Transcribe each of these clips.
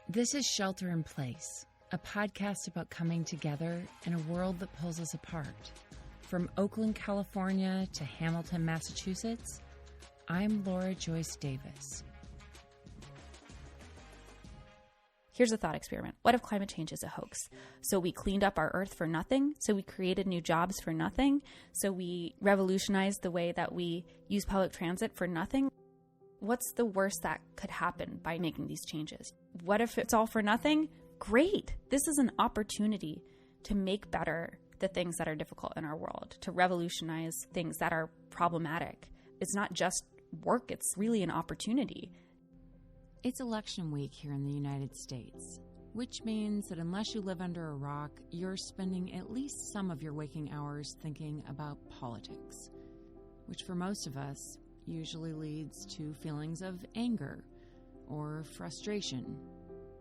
This is Shelter in Place, a podcast about coming together in a world that pulls us apart. From Oakland, California to Hamilton, Massachusetts, I'm Laura Joyce Davis. Here's a thought experiment. What if climate change is a hoax? So we cleaned up our earth for nothing? So we created new jobs for nothing? So we revolutionized the way that we use public transit for nothing? What's the worst that could happen by making these changes? What if it's all for nothing? Great. This is an opportunity to make better the things that are difficult in our world, to revolutionize things that are problematic. It's not just work, it's really an opportunity. It's election week here in the United States, which means that unless you live under a rock, you're spending at least some of your waking hours thinking about politics, which for most of us usually leads to feelings of anger or frustration,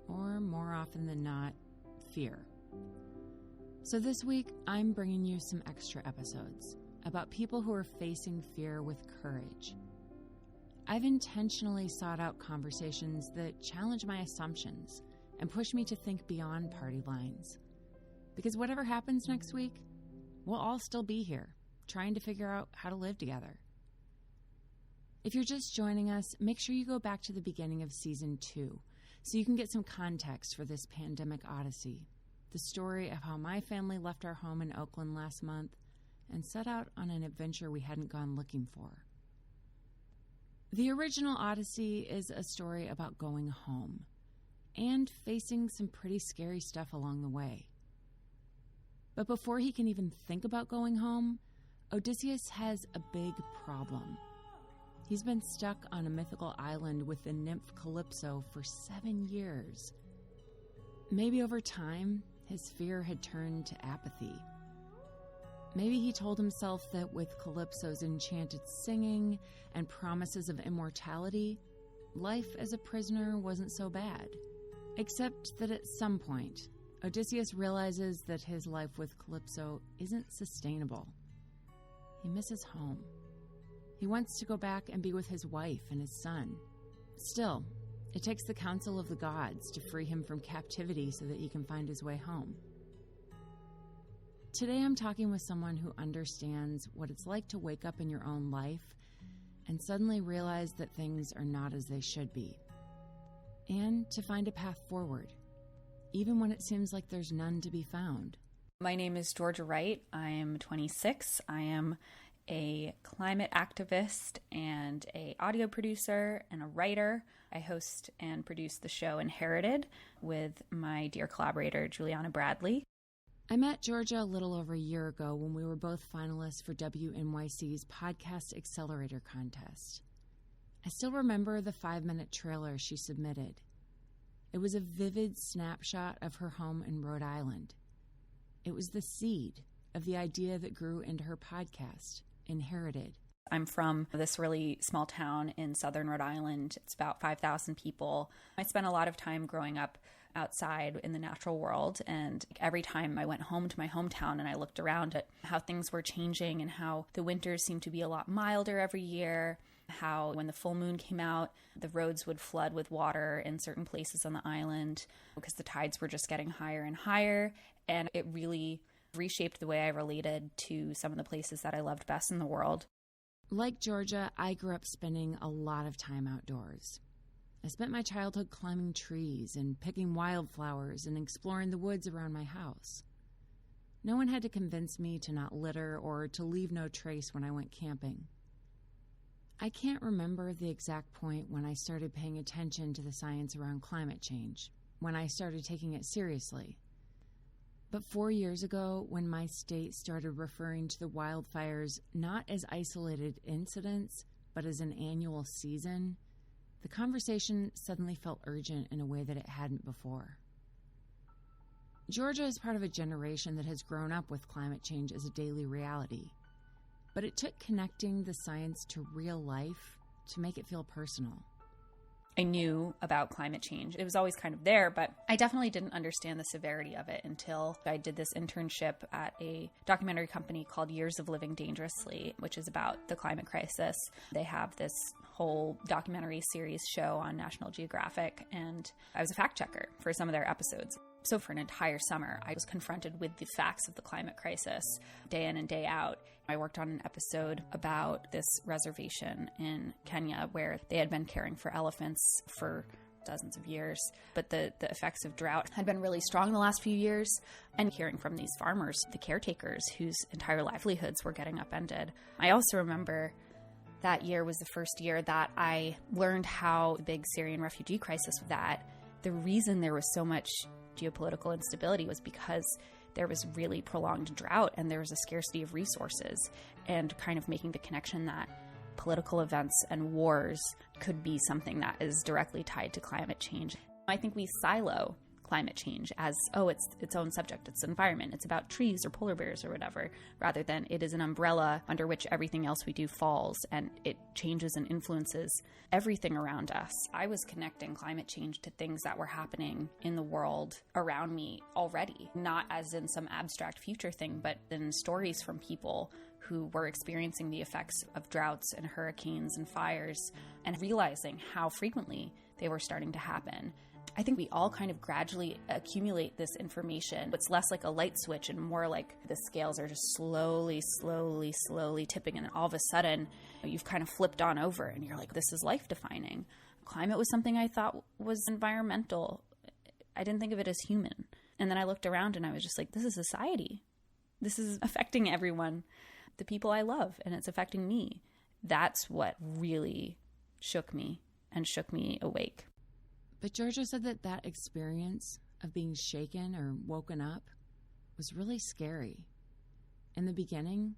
or more often than not, fear. So this week, I'm bringing you some extra episodes about people who are facing fear with courage. I've intentionally sought out conversations that challenge my assumptions and push me to think beyond party lines. Because whatever happens next week, we'll all still be here, trying to figure out how to live together. If you're just joining us, make sure you go back to the beginning of Season 2 so you can get some context for this pandemic odyssey, the story of how my family left our home in Oakland last month and set out on an adventure we hadn't gone looking for. The original Odyssey is a story about going home and facing some pretty scary stuff along the way. But before he can even think about going home, Odysseus has a big problem. He's been stuck on a mythical island with the nymph Calypso for 7 years. Maybe over time, his fear had turned to apathy. Maybe he told himself that with Calypso's enchanted singing and promises of immortality, life as a prisoner wasn't so bad. Except that at some point, Odysseus realizes that his life with Calypso isn't sustainable. He misses home. He wants to go back and be with his wife and his son. Still, it takes the counsel of the gods to free him from captivity so that he can find his way home. Today I'm talking with someone who understands what it's like to wake up in your own life and suddenly realize that things are not as they should be, and to find a path forward, even when it seems like there's none to be found. My name is Georgia Wright. I am 26. I am a climate activist and an audio producer and a writer. I host and produce the show Inherited with my dear collaborator, Juliana Bradley. I met Georgia a little over a year ago when we were both finalists for WNYC's Podcast Accelerator Contest. I still remember the 5-minute trailer she submitted. It was a vivid snapshot of her home in Rhode Island. It was the seed of the idea that grew into her podcast, Inherited. I'm from this really small town in southern Rhode Island. It's about 5,000 people. I spent a lot of time growing up outside in the natural world, and every time I went home to my hometown and I looked around at how things were changing and how the winters seemed to be a lot milder every year, how when the full moon came out, the roads would flood with water in certain places on the island because the tides were just getting higher and higher, and it really reshaped the way I related to some of the places that I loved best in the world. Like Georgia, I grew up spending a lot of time outdoors. I spent my childhood climbing trees and picking wildflowers and exploring the woods around my house. No one had to convince me to not litter or to leave no trace when I went camping. I can't remember the exact point when I started paying attention to the science around climate change, when I started taking it seriously. But 4 years ago, when my state started referring to the wildfires not as isolated incidents, but as an annual season, the conversation suddenly felt urgent in a way that it hadn't before. Georgia is part of a generation that has grown up with climate change as a daily reality, but it took connecting the science to real life to make it feel personal. I knew about climate change. It was always kind of there, but I definitely didn't understand the severity of it until I did this internship at a documentary company called Years of Living Dangerously, which is about the climate crisis. They have this whole documentary series show on National Geographic, and I was a fact checker for some of their episodes. So for an entire summer, I was confronted with the facts of the climate crisis day in and day out. I worked on an episode about this reservation in Kenya where they had been caring for elephants for dozens of years, but the effects of drought had been really strong the last few years. And hearing from these farmers, the caretakers whose entire livelihoods were getting upended. I also remember that year was the first year that I learned how big Syrian refugee crisis was, that the reason there was so much geopolitical instability was because there was really prolonged drought and there was a scarcity of resources, and kind of making the connection that political events and wars could be something that is directly tied to climate change. I think we silo climate change as, oh, it's its own subject, it's environment, it's about trees or polar bears or whatever, rather than it is an umbrella under which everything else we do falls, and it changes and influences everything around us. I was connecting climate change to things that were happening in the world around me already, not as in some abstract future thing, but in stories from people who were experiencing the effects of droughts and hurricanes and fires, and realizing how frequently they were starting to happen. I think we all kind of gradually accumulate this information. It's less like a light switch and more like the scales are just slowly tipping. And all of a sudden, you've kind of flipped on over and you're like, this is life-defining. Climate was something I thought was environmental. I didn't think of it as human. And then I looked around and I was just like, this is society. This is affecting everyone, the people I love, and it's affecting me. That's what really shook me and shook me awake. But Georgia said that experience of being shaken or woken up was really scary. In the beginning,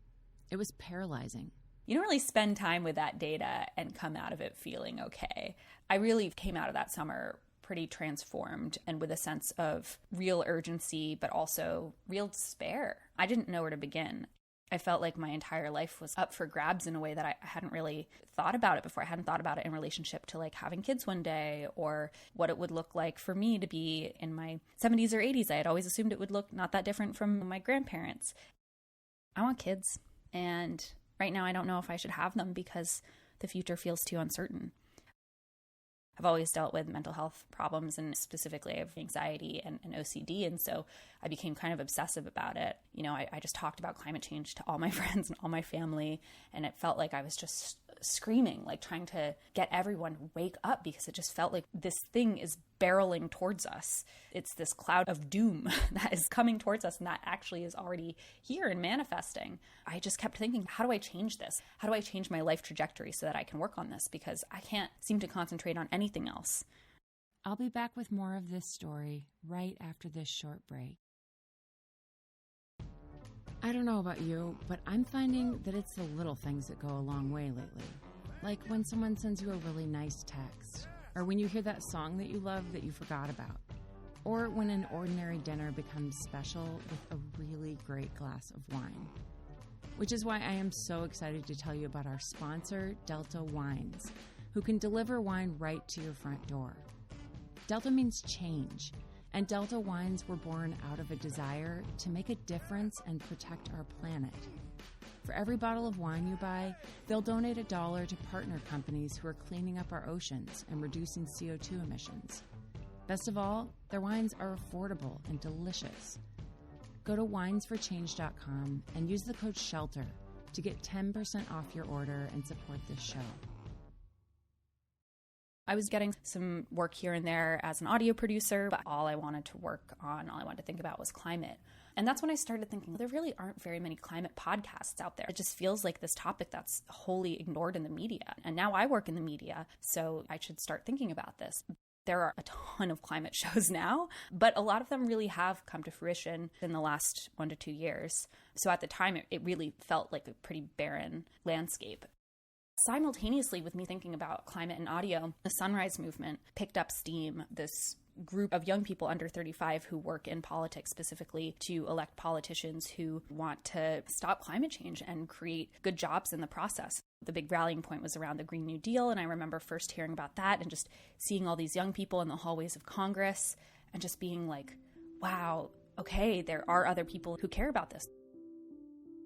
it was paralyzing. You don't really spend time with that data and come out of it feeling okay. I really came out of that summer pretty transformed and with a sense of real urgency, but also real despair. I didn't know where to begin. I felt like my entire life was up for grabs in a way that I hadn't really thought about it before. I hadn't thought about it in relationship to like having kids one day, or what it would look like for me to be in my 70s or 80s. I had always assumed it would look not that different from my grandparents. I want kids. And right now I don't know if I should have them because the future feels too uncertain. I've always dealt with mental health problems, and specifically I have anxiety and OCD. And so I became kind of obsessive about it. You know, I just talked about climate change to all my friends and all my family. And it felt like I was just screaming, like trying to get everyone to wake up, because it just felt like this thing is barreling towards us. It's this cloud of doom that is coming towards us, and that actually is already here and manifesting. I just kept thinking, how do I change this? How do I change my life trajectory so that I can work on this? Because I can't seem to concentrate on anything else. I'll be back with more of this story right after this short break. I don't know about you, but I'm finding that it's the little things that go a long way lately. Like when someone sends you a really nice text, or when you hear that song that you love that you forgot about, or when an ordinary dinner becomes special with a really great glass of wine. Which is why I am so excited to tell you about our sponsor, Delta Wines, who can deliver wine right to your front door. Delta means change. And Delta Wines were born out of a desire to make a difference and protect our planet. For every bottle of wine you buy, they'll donate $1 to partner companies who are cleaning up our oceans and reducing CO2 emissions. Best of all, their wines are affordable and delicious. Go to winesforchange.com and use the code SHELTER to get 10% off your order and support this show. I was getting some work here and there as an audio producer, but all I wanted to work on, all I wanted to think about was climate. And that's when I started thinking, there really aren't very many climate podcasts out there. It just feels like this topic that's wholly ignored in the media. And now I work in the media, so I should start thinking about this. There are a ton of climate shows now, but a lot of them really have come to fruition in the last 1 to 2 years. So at the time, it really felt like a pretty barren landscape. Simultaneously with me thinking about climate and audio, the Sunrise Movement picked up steam. This group of young people under 35 who work in politics specifically to elect politicians who want to stop climate change and create good jobs in the process. The big rallying point was around the Green New Deal, and I remember first hearing about that and just seeing all these young people in the hallways of Congress and just being like, wow, okay, there are other people who care about this.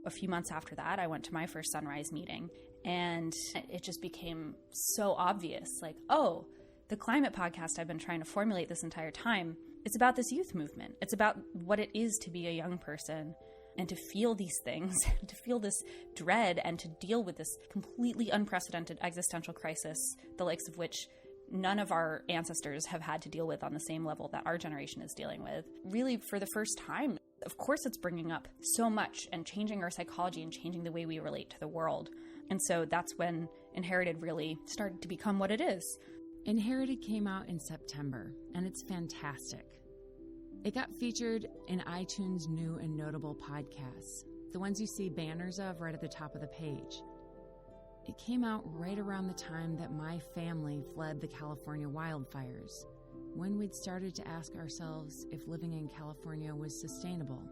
A few months after that, I went to my first Sunrise meeting, and it just became so obvious, like, oh, the climate podcast I've been trying to formulate this entire time, it's about this youth movement. It's about what it is to be a young person and to feel these things, to feel this dread and to deal with this completely unprecedented existential crisis, the likes of which none of our ancestors have had to deal with on the same level that our generation is dealing with. Really, for the first time, of course, it's bringing up so much and changing our psychology and changing the way we relate to the world. And so that's when Inherited really started to become what it is. Inherited came out in September, and it's fantastic. It got featured in iTunes' new and notable podcasts, the ones you see banners of right at the top of the page. It came out right around the time that my family fled the California wildfires, when we'd started to ask ourselves if living in California was sustainable.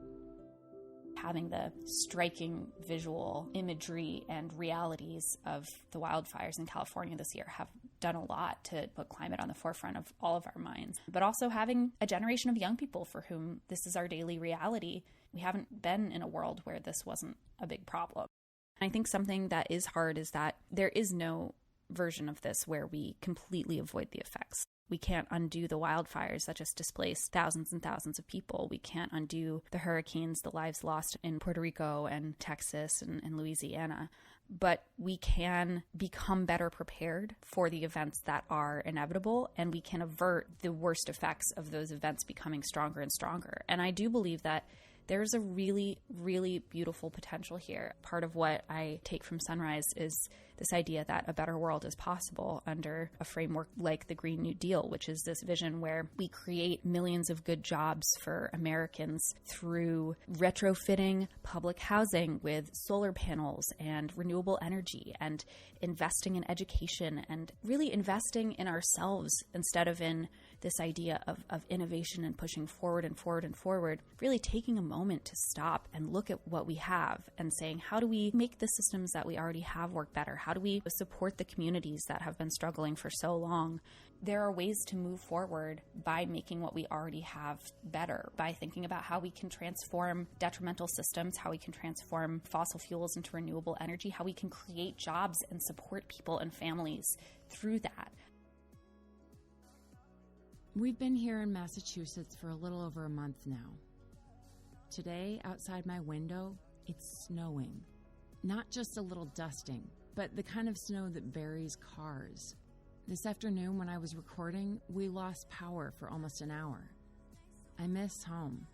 Having the striking visual imagery and realities of the wildfires in California this year have done a lot to put climate on the forefront of all of our minds. But also having a generation of young people for whom this is our daily reality. We haven't been in a world where this wasn't a big problem. I think something that is hard is that there is no version of this where we completely avoid the effects. We can't undo the wildfires that just displaced thousands and thousands of people. We can't undo the hurricanes, the lives lost in Puerto Rico and Texas and Louisiana. But we can become better prepared for the events that are inevitable, and we can avert the worst effects of those events becoming stronger and stronger. And I do believe that there's a really, really beautiful potential here. Part of what I take from Sunrise is this idea that a better world is possible under a framework like the Green New Deal, which is this vision where we create millions of good jobs for Americans through retrofitting public housing with solar panels and renewable energy and investing in education and really investing in ourselves instead of in this idea of innovation and pushing forward and forward and forward, really taking a moment to stop and look at what we have and saying, how do we make the systems that we already have work better? How do we support the communities that have been struggling for so long? There are ways to move forward by making what we already have better, by thinking about how we can transform detrimental systems, how we can transform fossil fuels into renewable energy, how we can create jobs and support people and families through that. We've been here in Massachusetts for a little over a month now. Today, outside my window, it's snowing. Not just a little dusting, but the kind of snow that buries cars. This afternoon when I was recording, we lost power for almost an hour. I miss home.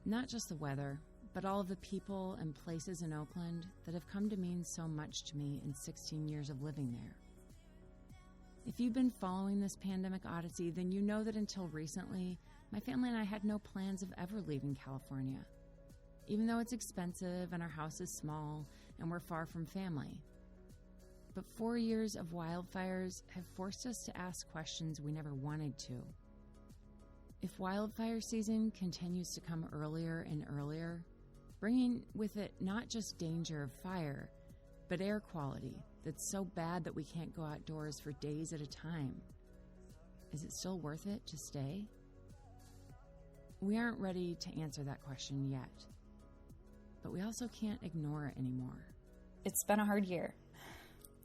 Not just the weather, but all of the people and places in Oakland that have come to mean so much to me in 16 years of living there. If you've been following this pandemic odyssey, then you know that until recently, my family and I had no plans of ever leaving California. Even though it's expensive and our house is small and we're far from family. But 4 years of wildfires have forced us to ask questions we never wanted to. If wildfire season continues to come earlier and earlier, bringing with it not just danger of fire, but air quality that's so bad that we can't go outdoors for days at a time, is it still worth it to stay? We aren't ready to answer that question yet, but we also can't ignore it anymore. It's been a hard year.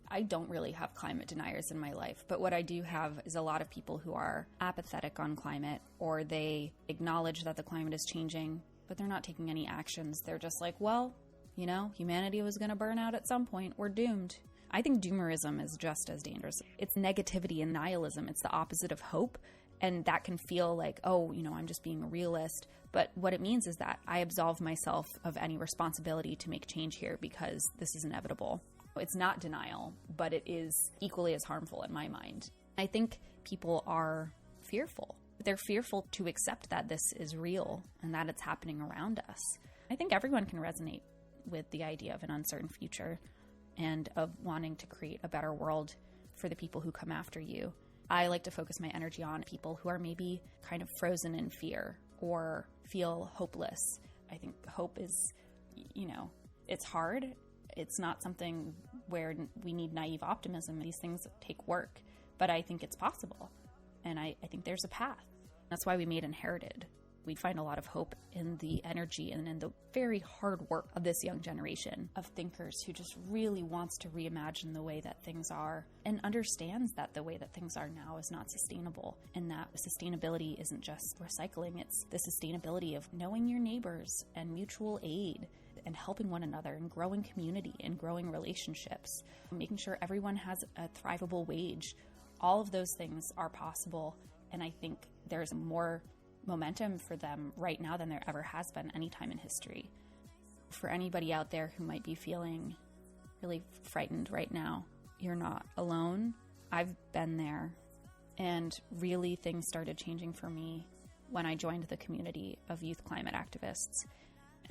I don't really have climate deniers in my life, but what I do have is a lot of people who are apathetic on climate, or they acknowledge that the climate is changing, but they're not taking any actions. They're just like, well, you know, humanity was going to burn out at some point. We're doomed. I think doomerism is just as dangerous. It's negativity and nihilism. It's the opposite of hope. And that can feel like, oh, you know, I'm just being a realist. But what it means is that I absolve myself of any responsibility to make change here because this is inevitable. It's not denial, but it is equally as harmful in my mind. I think people are fearful. They're fearful to accept that this is real and that it's happening around us. I think everyone can resonate with the idea of an uncertain future. and of wanting to create a better world for the people who come after you. I like to focus my energy on people who are maybe kind of frozen in fear or feel hopeless. I think hope is, it's hard. It's not something where we need naive optimism. These things take work, but I think it's possible. And I think there's a path. That's why we made Inherited. We find a lot of hope in the energy and in the very hard work of this young generation of thinkers who just really wants to reimagine the way that things are and understands that the way that things are now is not sustainable, and that sustainability isn't just recycling, it's the sustainability of knowing your neighbors and mutual aid and helping one another and growing community and growing relationships, making sure everyone has a thrivable wage. All of those things are possible, and I think there's more momentum for them right now than there ever has been any time in history. For anybody out there who might be feeling really frightened right now, you're not alone. I've been there, and really things started changing for me when I joined the community of youth climate activists.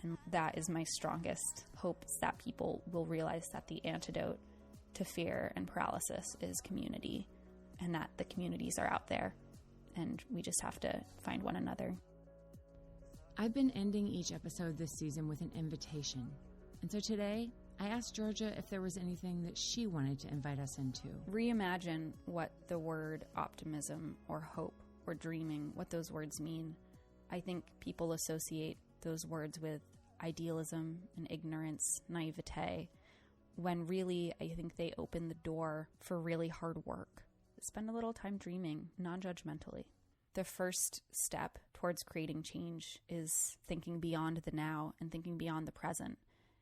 And that is my strongest hope, is that people will realize that the antidote to fear and paralysis is community, and that the communities are out there. And we just have to find one another. I've been ending each episode this season with an invitation. And so today, I asked Georgia if there was anything that she wanted to invite us into. Reimagine what the word optimism or hope or dreaming, what those words mean. I think people associate those words with idealism and ignorance, naivete, when really I think they open the door for really hard work. Spend a little time dreaming, non-judgmentally. The first step towards creating change is thinking beyond the now and thinking beyond the present.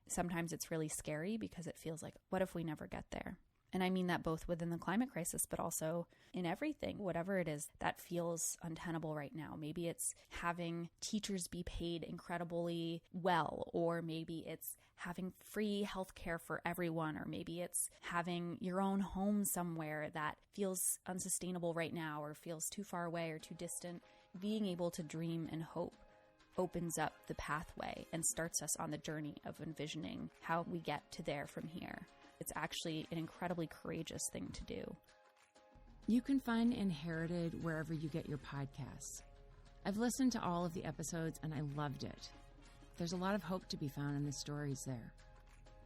Sometimes it's really scary because it feels like, what if we never get there? And I mean that both within the climate crisis, but also in everything, whatever it is that feels untenable right now. Maybe it's having teachers be paid incredibly well, or maybe it's having free healthcare for everyone, or maybe it's having your own home somewhere that feels unsustainable right now or feels too far away or too distant. Being able to dream and hope opens up the pathway and starts us on the journey of envisioning how we get to there from here. It's actually an incredibly courageous thing to do. You can find Inherited wherever you get your podcasts. I've listened to all of the episodes and I loved it. There's a lot of hope to be found in the stories there.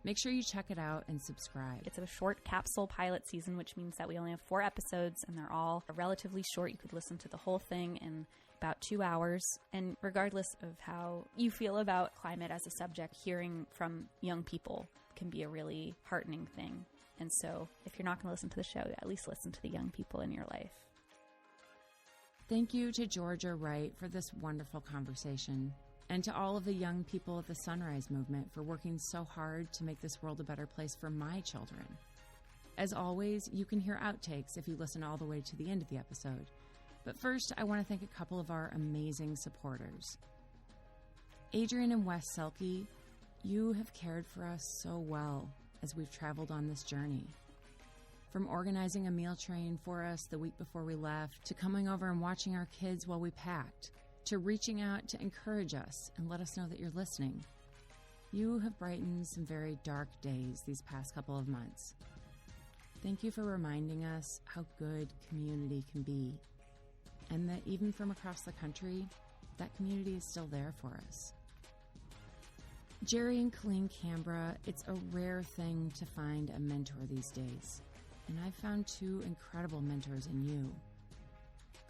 Make sure you check it out and subscribe. It's a short capsule pilot season, which means that we only have 4 episodes and they're all relatively short. You could listen to the whole thing in about 2 hours. And regardless of how you feel about climate as a subject, hearing from young people can be a really heartening thing. And so if you're not going to listen to the show, at least listen to the young people in your life. Thank you to Georgia Wright for this wonderful conversation, and to all of the young people of the Sunrise Movement for working so hard to make this world a better place for my children. As always, you can hear outtakes if you listen all the way to the end of the episode. But first, I want to thank a couple of our amazing supporters. Adrian and Wes Selke, you have cared for us so well as we've traveled on this journey. From organizing a meal train for us the week before we left, to coming over and watching our kids while we packed, to reaching out to encourage us and let us know that you're listening. You have brightened some very dark days these past couple of months. Thank you for reminding us how good community can be, and that even from across the country, that community is still there for us. Jerry and Colleen Canberra, it's a rare thing to find a mentor these days, and I've found 2 incredible mentors in you.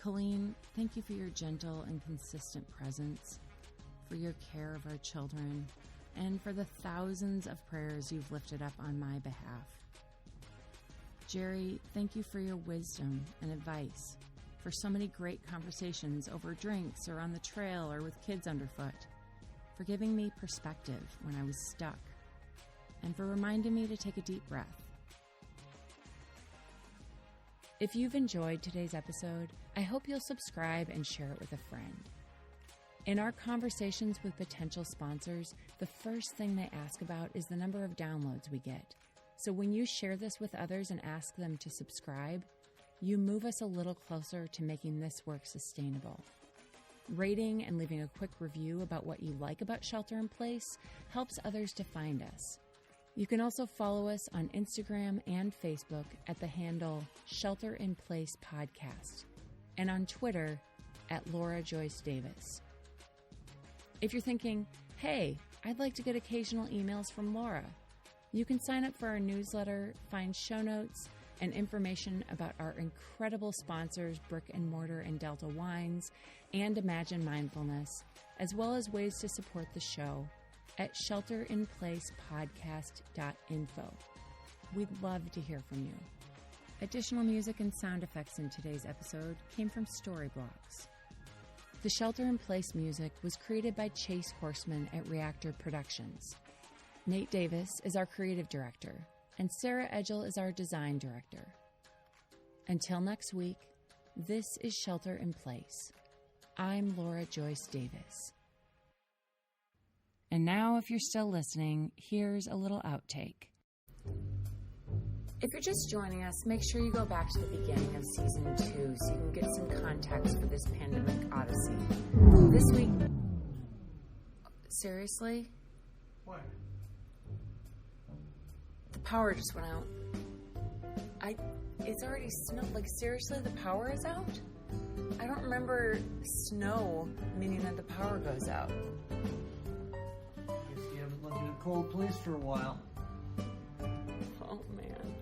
Colleen, thank you for your gentle and consistent presence, for your care of our children, and for the thousands of prayers you've lifted up on my behalf. Jerry, thank you for your wisdom and advice, for so many great conversations over drinks or on the trail or with kids underfoot, for giving me perspective when I was stuck, and for reminding me to take a deep breath. If you've enjoyed today's episode, I hope you'll subscribe and share it with a friend. In our conversations with potential sponsors, the first thing they ask about is the number of downloads we get. So when you share this with others and ask them to subscribe, you move us a little closer to making this work sustainable. Rating and leaving a quick review about what you like about Shelter in Place helps others to find us. You can also follow us on Instagram and Facebook at the handle Shelter in Place Podcast, and on Twitter at Laura Joyce Davis. If you're thinking, hey, I'd like to get occasional emails from Laura, you can sign up for our newsletter, find show notes, and information about our incredible sponsors, Brick and Mortar and Delta Wines, and Imagine Mindfulness, as well as ways to support the show at shelterinplacepodcast.info. We'd love to hear from you. Additional music and sound effects in today's episode came from Storyblocks. The Shelter in Place music was created by Chase Horseman at Reactor Productions. Nate Davis is our creative director, and Sarah Edgel is our design director. Until next week, this is Shelter in Place. I'm Laura Joyce Davis. And now, if you're still listening, here's a little outtake. If you're just joining us, make sure you go back to the beginning of Season 2 so you can get some context for this pandemic odyssey. This week... Seriously? What? The power just went out. It's already snowed. Like, seriously, the power is out? I don't remember snow meaning that the power goes out. Guess you haven't lived in a cold place for a while. Oh, man.